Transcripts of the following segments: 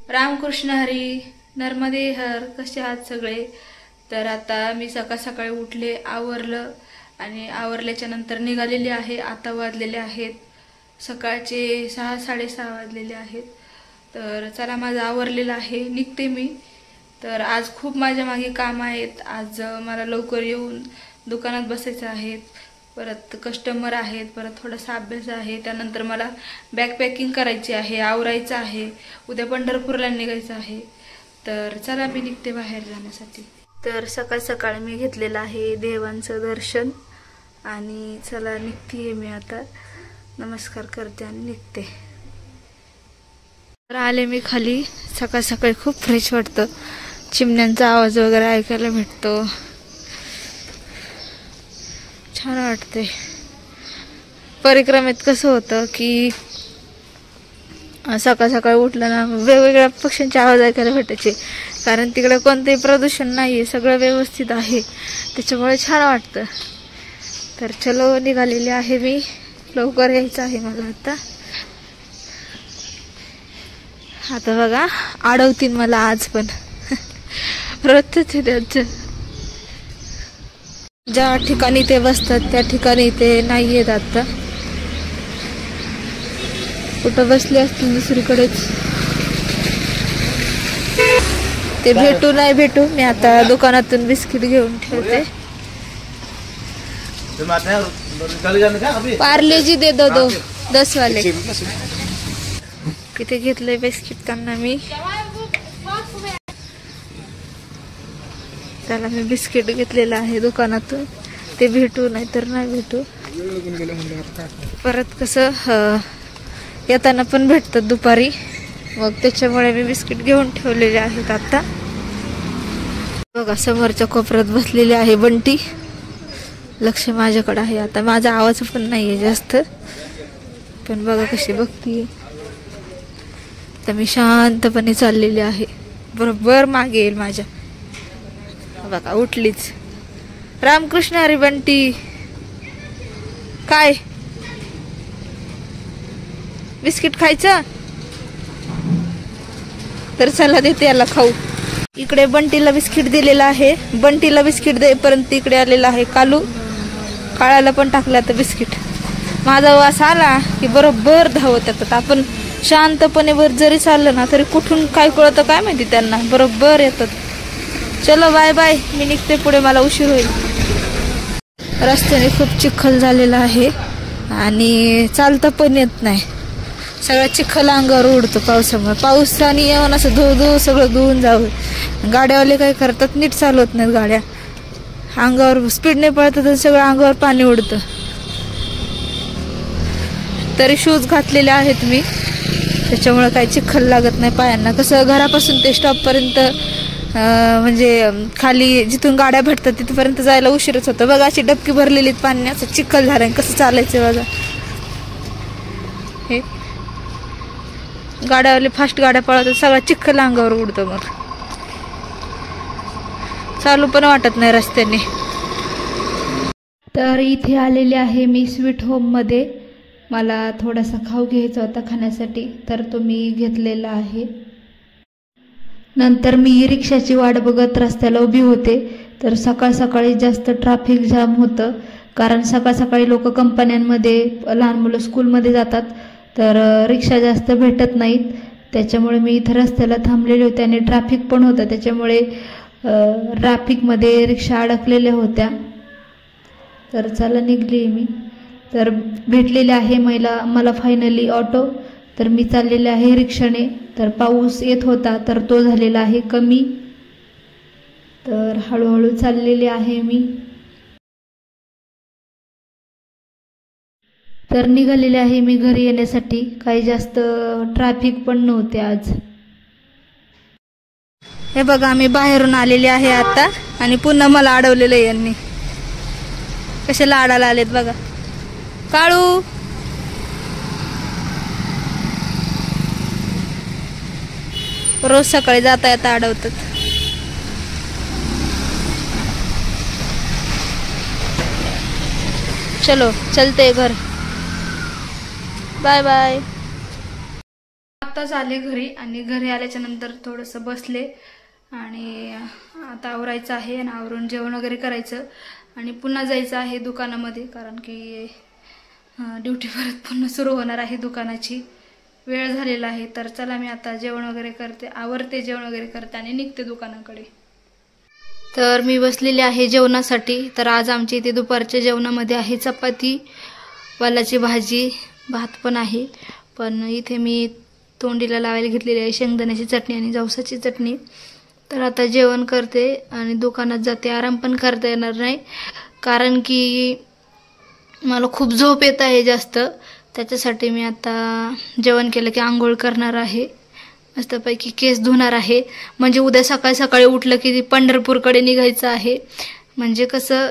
रामकृष्ण हरी, नर्मदे हर. कसे आहात सगळे? तर आता मी सकाळी उठले, आवरलं आणि आवरल्याच्या नंतर निघालेले आहे. आता वाजलेले आहेत सकाळचे 6-6:30 वाजलेले आहेत. तर चला, माझं आवरलेलं आहे, निघते मी. तर आज खूप माझ्या मागे काम आहेत. आज मला लवकर येऊन दुकानात बसायचं आहे. परत कस्टमर आहेत, परत थोडासा अभ्यास आहे. त्यानंतर मला बॅग पॅकिंग करायची आहे, आवरायचं आहे. उद्या पंढरपूरला निघायचं आहे. तर चला, मी निघते बाहेर जाण्यासाठी. तर सकाळी मी घेतलेलं आहे देवांचं दर्शन आणि चला निघते मी आता. नमस्कार करते आणि निघते. तर आले मी खाली. सकाळी खूप फ्रेश वाटतं. चिमण्यांचा आवाज वगैरे ऐकायला भेटतो, छान वाटते. परिक्रमेत कसं होतं की सकाळी उठलं ना, वेगवेगळ्या पक्ष्यांचे आवाज ऐकायला भेटायचे. कारण तिकडे कोणतेही प्रदूषण नाहीये, सगळं व्यवस्थित आहे, त्याच्यामुळे छान वाटतं. तर चलो, निघालेली आहे मी. लवकर यायचं आहे मला आता बघा, अडवतील मला आज पण. रोजच आहे त्यांचं. ज्या ठिकाणी ते बसतात त्या ठिकाणी ते नाही येत. आता कुठं बसले असतील दुसरीकडेच. ते भेटू. मी आता दुकानातून बिस्किट घेऊन ठेवते. पार्लेजी दे दो 10 वाले. किती घेतले बिस्किट त्यांना मी. त्याला मी बिस्किट घेतलेलं आहे दुकानातून. ते भेटू नाही तर नाही भेटू. परत कसं येताना पण भेटतात दुपारी, मग त्याच्यामुळे मी बिस्किट घेऊन ठेवलेले आहेत. आता बघा, समोरच्या कोपऱ्यात बसलेली आहे बंटी. लक्ष माझ्याकडे आहे. आता माझा आवाज पण नाहीये जास्त, पण बघा कशी बघतीये. तर मी शांतपणे चाललेली आहे. बरोबर मागे येईल माझ्या. बघा, उठलीच. रामकृष्ण हरी बंटी. काय बिस्किट खायचं? तर चला, देते याला खाऊ. इकडे बंटीला बिस्किट दिलेला आहे. बंटीला बिस्किट देईपर्यंत इकडे आलेला आहे कालू. काळाला पण टाकलं आता बिस्किट. माझा वास आला की बरोबर धावत येतात. आपण शांतपणे वर जरी चाललं ना तरी कुठून काय कळतं काय माहिती त्यांना, बरोबर येतात. चलो, बाय बाय. मी निघते पुढे, मला उशीर होईल. रस्त्याने खूप चिखल झालेला आहे आणि चालता पण येत नाही. सगळा चिखल अंगावर उडतो पावसामुळे. पावसाने येऊन असं धो सगळं धुवून जावं. गाड्यावाले काय करतात, नीट चालवत नाहीत गाड्या. अंगावर स्पीडने पळतात तर सगळं अंगावर पाणी उडतं. तरी शूज घातलेले आहेत मी, त्याच्यामुळे काही चिखल लागत नाही पायांना. कसं घरापासून ते स्टॉपपर्यंत म्हणजे खाली जिथून गाड्या भेटतात तिथपर्यंत जायला उशीरच होतं. बघा, अशी डबकी भरलेली पाण्याचं, चिखल झालं. कसं चालायचं बघा. हे गाड्यावाले फास्ट गाड्या पळवतात, सगळा चिखल अंगावर उडतो. मग चालू पण वाटत नाही रस्त्याने. तर इथे आलेले आहे मी स्वीट होम मध्ये. मला थोडासा खाऊ घ्यायचा होता खाण्यासाठी, तर तो मी घेतलेला आहे. नंतर मी रिक्षाची वाट बघत रस्त्याला उभी होते. तर सकाळी जास्त ट्रॅफिक जाम होतं, कारण सकाळी लोक कंपन्यांमध्ये, लहान मुलं स्कूलमध्ये जातात. तर रिक्षा जास्त भेटत नाहीत. त्याच्यामुळे मी इथं रस्त्याला थांबलेले होते आणि ट्रॅफिक पण होतं. त्याच्यामुळे ट्रॅफिकमध्ये रिक्षा अडकलेल्या होत्या. तर चला, निघली मी. तर भेटलेले आहे मला फायनली ऑटो. तर मी चाललेले आहे रिक्षाने. तर पाऊस येत होता तर तो झालेला आहे कमी. तर हळूहळू चाललेले आहे मी. तर निघालेले आहे मी घरी येण्यासाठी. काही जास्त ट्रॅफिक पण नव्हते आज. हे बघा, आम्ही बाहेरून आलेले आहे आता आणि पुन्हा मला अडवलेलं आहे यांनी. कसे लाडाला आलेत बघा. काळू, रोज सकाळी जाता येता अडवतात. चलो, चलते घर. Bye bye. आत्ताच आले घरी आणि घरी आल्याच्या नंतर थोडंसं बसले आणि आता आवरायचं आहे आणि आवरून जेवण वगैरे करायचं आणि पुन्हा जायचं आहे दुकानामध्ये, कारण की ड्युटी परत पुन्हा सुरू होणार आहे दुकानाची, वेळ झालेला आहे. तर चला मी आता जेवण वगैरे करते, आवरते, जेवण वगैरे करते आणि निघते दुकानाकडे. तर मी बसलेली आहे जेवणासाठी. तर आज आमच्या इथे दुपारच्या जेवणामध्ये आहे चपाती, वालाची भाजी, भात पण आहे. पण इथे मी तोंडीला लावायला घेतलेली आहे शेंगदाण्याची चटणी आणि जवसाची चटणी. तर आता जेवण करते आणि दुकानात जाते. आराम पण करता येणार नाही कारण की मला खूप झोप येत आहे जास्त. त्याच्यासाठी मी आता जेवण केलं की आंघोळ करणार आहे, मस्तपैकी केस धुणार आहे. म्हणजे उद्या सकाळी सकाळी उठलं की पंढरपूरकडे निघायचं आहे. म्हणजे कसं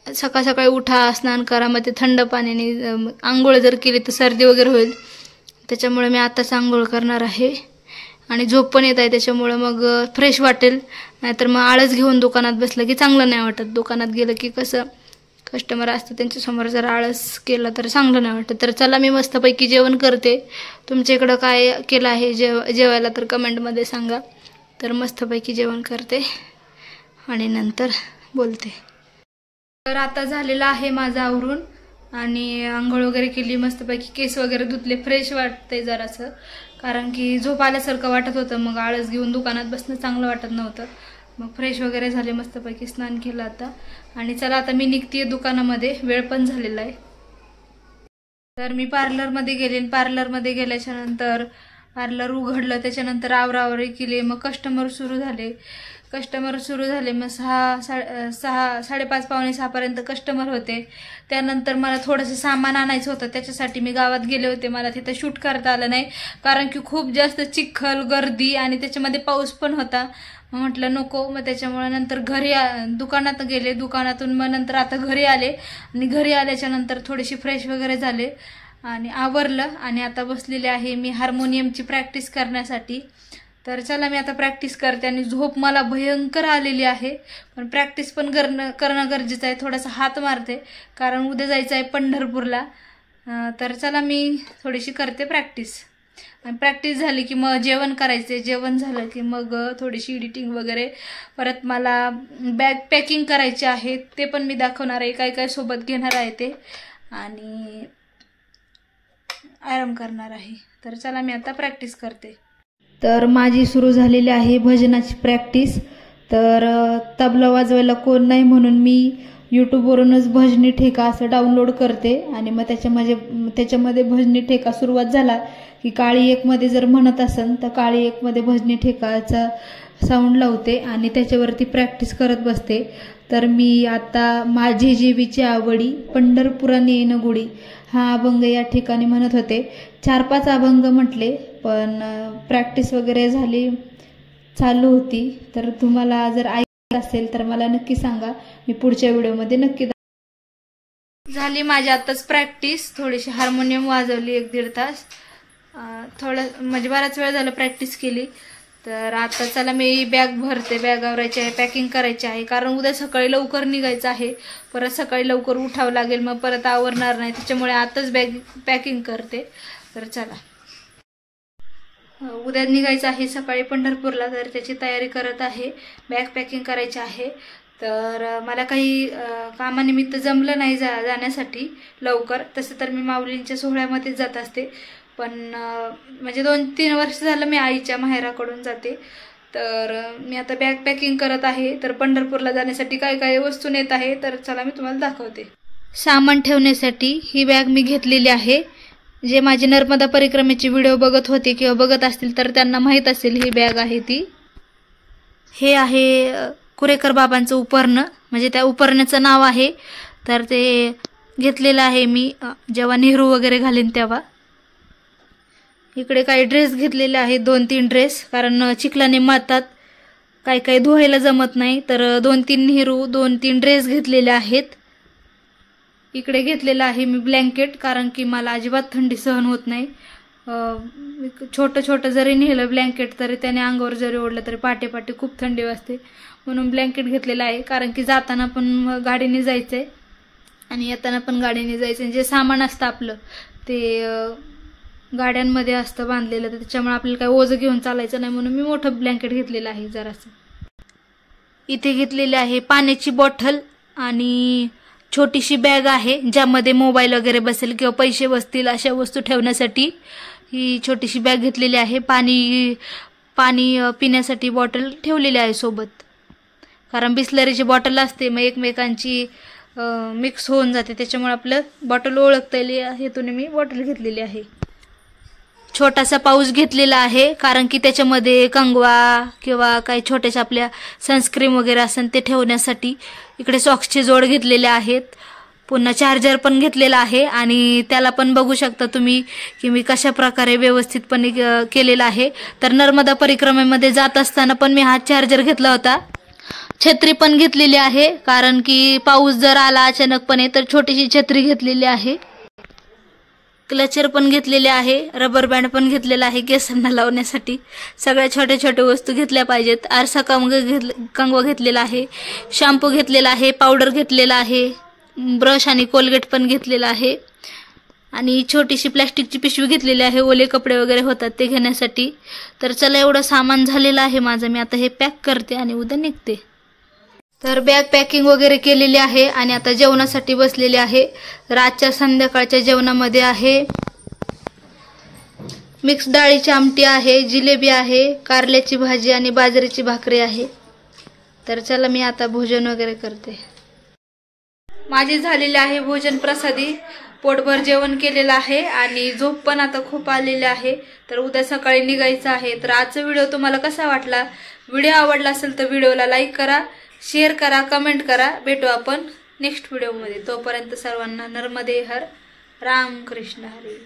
सकाळ सकाळी उठा, स्नान करा, मग ते थंड पाण्याने आंघोळ जर केली तर सर्दी वगैरे होईल. त्याच्यामुळे मी आताच आंघोळ करणार आहे आणि झोप पण येत आहे, त्याच्यामुळे मग फ्रेश वाटेल. नाहीतर मग आळस घेऊन दुकानात बसलं की चांगलं नाही वाटत. दुकानात गेलं की कसं कस्टमर असतं त्यांच्यासमोर जर आळस केला तर चांगलं नाही वाटत. तर चला मी मस्तपैकी जेवण करते. तुमच्या इकडं काय केलं आहे जेवायला तर कमेंटमध्ये सांगा. तर मस्तपैकी जेवण करते आणि नंतर बोलते. तर आता झालेलं आहे माझं आवरून आणि आंघोळ वगैरे केली, मस्तपैकी केस वगैरे धुतले, फ्रेश वाटते जरासं, कारण की झोप आल्यासारखं वाटत होतं. मग आळस घेऊन दुकानात बसणं चांगलं वाटत नव्हतं. मग फ्रेश वगैरे झाले, मस्तपैकी स्नान केलं आता आणि चला आता मी निघते दुकानामध्ये, वेळ पण झालेला आहे. तर मी पार्लरमध्ये गेले. पार्लरमध्ये गेल्याच्या नंतर पार्लर उघडलं, त्याच्यानंतर आवरावरी केली. मग कस्टमर सुरू झाले. मग 5:30 पावणे 6 पर्यंत कस्टमर होते. त्यानंतर मला थोडंसं सामान आणायचं होतं, त्याच्यासाठी मी गावात गेले होते. मला तिथं शूट करता आलं नाही कारण की खूप जास्त चिखल, गर्दी आणि त्याच्यामध्ये पाऊस पण होता. मग म्हटलं नको. मग त्याच्यामुळे नंतर दुकानात गेले. दुकानातून मग नंतर आता घरी आले आणि घरी आल्याच्या नंतर थोडीशी फ्रेश वगैरे झाले आणि आवरलं आणि आता बसलेले आहे मी हार्मोनियमची प्रॅक्टिस करण्यासाठी. तर चला मी आता प्रॅक्टिस करते आणि झोप मला भयंकर आलेली आहे, पण प्रॅक्टिस पण करणं गरजेचं आहे. थोडासा हात मारते कारण उद्या जायचं आहे पंढरपूरला. तर चला मी थोडीशी करते प्रॅक्टिस आणि प्रॅक्टिस झाली की मग जेवण करायचे. जेवण झालं की मग थोडीशी एडिटिंग वगैरे, परत मला बॅग पॅकिंग करायची आहे, ते पण मी दाखवणार आहे. काय सोबत घेणार आहे ते आणि आराम करणार आहे. तर चला मी आता प्रॅक्टिस करते. तर माझी सुरू झालेली आहे भजनाची प्रॅक्टिस. तर तबला वाजवायला कोण नाही म्हणून मी यूट्यूबवरूनच भजनी ठेका असं डाउनलोड करते आणि मग त्याच्यामध्ये भजनी ठेका सुरुवात झाला की काळी एकमध्ये जर म्हणत असेल तर काळी एकमध्ये भजनी ठेकाचा साऊंड लावते आणि त्याच्यावरती प्रॅक्टिस करत बसते. तर मी आता माझी जीवीची आवडी पंढरपुराने येणं गुढी हा अभंग या ठिकाणी म्हणत होते. 4-5 अभंग म्हटले, पण प्रॅक्टिस वगैरे चालू होती. तर तुम्हाला जर ऐकायचं असेल तर मला नक्की सांगा, मी पुढच्या व्हिडिओमध्ये नक्की झाली माझी आताच प्रॅक्टिस. थोडीशी हार्मोनियम वाजवली 1-1.5 तास, थोडं म्हणजे बराच वेळ झाला प्रॅक्टिस केली. तर आता चला मी बॅग भरते, बॅग आवरायची आहे, पॅकिंग करायची आहे कारण उद्या सकाळी लवकर निघायचं आहे. परत सकाळी लवकर उठावं लागेल, मग परत आवरणार नाही, त्याच्यामुळे आताच बॅग पॅकिंग करते. तर चला उद्या निघायचं आहे सकाळी पंढरपूरला, तर त्याची तयारी करत आहे, बॅग पॅकिंग करायची आहे. तर मला काही कामानिमित्त जमलं नाही जाण्यासाठी लवकर. तसं तर मी माऊलींच्या सोहळ्यामध्येच जात असते, पण म्हणजे 2-3 वर्ष झालं मी आईच्या माहेराकडून जाते. तर मी आता बॅग पॅकिंग करत आहे. तर पंढरपूरला जाण्यासाठी काय वस्तू नेत आहे, तर चला मी तुम्हाला दाखवते. सामान ठेवण्यासाठी ही बॅग मी घेतलेली आहे. जे माझे नर्मदा परिक्रमेचे व्हिडिओ बघत होते किंवा बघत असतील तर त्यांना माहीत असेल ही बॅग आहे ती. हे आहे कुरेकर बाबांचं उपरणं, म्हणजे त्या उपरण्याचं नाव आहे. तर ते घेतलेलं आहे मी जेव्हा नेहरू वगैरे घालीन तेव्हा. इकडे काही ड्रेस घेतलेले आहेत, 2-3 ड्रेस, कारण चिखलाने मातात, काही धुवायला जमत नाही. तर 2-3 नेहरू 2-3 ड्रेस घेतलेले आहेत. इकडे घेतलेलं आहे मी ब्लँकेट, कारण की मला अजिबात थंडी सहन होत नाही. छोटं जरी नेलं ब्लँकेट तरी त्याने अंगावर जरी ओढलं तरी पाटे खूप थंडी वाजते, म्हणून ब्लँकेट घेतलेलं आहे. कारण की जाताना पण गाडीने जायचंय आणि येताना पण गाडीने जायचंय. जे सामान असतं आपलं ते गाड्यांमध्ये असतं बांधलेलं, तर त्याच्यामुळे आपल्याला काही ओझं घेऊन चालायचं नाही, म्हणून मी मोठं ब्लँकेट घेतलेलं आहे जरासं. इथे घेतलेली आहे पाण्याची बॉटल आणि छोटीशी बॅग आहे ज्यामध्ये मोबाईल वगैरे बसेल किंवा पैसे बसतील अशा वस्तू ठेवण्यासाठी ही छोटीशी बॅग घेतलेली आहे. पाणी पिण्यासाठी बॉटल ठेवलेली आहे सोबत, कारण बिस्लरीची बॉटल असते मग एकमेकांची मिक्स होऊन जाते, त्याच्यामुळे आपलं बॉटल ओळखता येईल हेतून मी बॉटल घेतलेली आहे. छोटासा पाऊच घेतलेला आहे कारण की त्याच्यामध्ये कंगवा किंवा काही छोट्याशा आपल्या सनस्क्रीन वगैरे असेल ते ठेवण्यासाठी. इकडे सॉक्सचे जोड घेतलेले आहेत, पुन्हा चार्जर पण घेतलेला आहे आणि त्याला पण बघू शकता तुम्ही की मी कशा प्रकारे व्यवस्थितपणे केलेला आहे. तर नर्मदा परिक्रमेमध्ये जात असताना पण मी हा चार्जर घेतला होता. छत्री पण घेतलेली आहे कारण की पाऊस जर आला अचानकपणे तर छोटीशी छत्री घेतलेली आहे. क्लचर पण घेतलेले आहे, रबर बँड पण घेतलेला आहे केसांना लावण्यासाठी. सगळ्या छोट्या छोट्या वस्तू घेतल्या पाहिजेत. आरसा कंगवा घेतलेला आहे, शॅम्पू घेतलेला आहे, पावडर घेतलेला आहे, ब्रश आणि कोलगेट पण घेतलेला आहे आणि छोटीशी प्लॅस्टिकची पिशवी घेतलेली आहे, ओले कपडे वगैरे होतात ते घेण्यासाठी. तर चला एवढं सामान झालेलं आहे माझं, मी आता हे पॅक करते आणि उद्या निघते. तर बॅग पॅकिंग वगैरे केलेली आहे आणि आता जेवणासाठी बसलेले आहे. रातच्या संध्याकाळच्या जेवणामध्ये आहे मिक्स डाळीची आमटी आहे, जिलेबी आहे, कारल्याची भाजी आणि बाजरीची भाकरी आहे. तर चला मी आता भोजन वगैरे करते. माझे झालेले आहे भोजन प्रसादी, पोटभर जेवण केलेलं आहे आणि झोप पण आता खूप आलेली आहे. तर उद्या सकाळी निघायचं आहे. तर आजचा व्हिडिओ तुम्हाला कसा वाटला? व्हिडिओ आवडला असेल तर व्हिडिओला लाईक करा, शेअर करा, कमेंट करा. भेटू आपण नेक्स्ट व्हिडिओमध्ये. तोपर्यंत सर्वांना नर्मदे हर, राम कृष्ण हरी.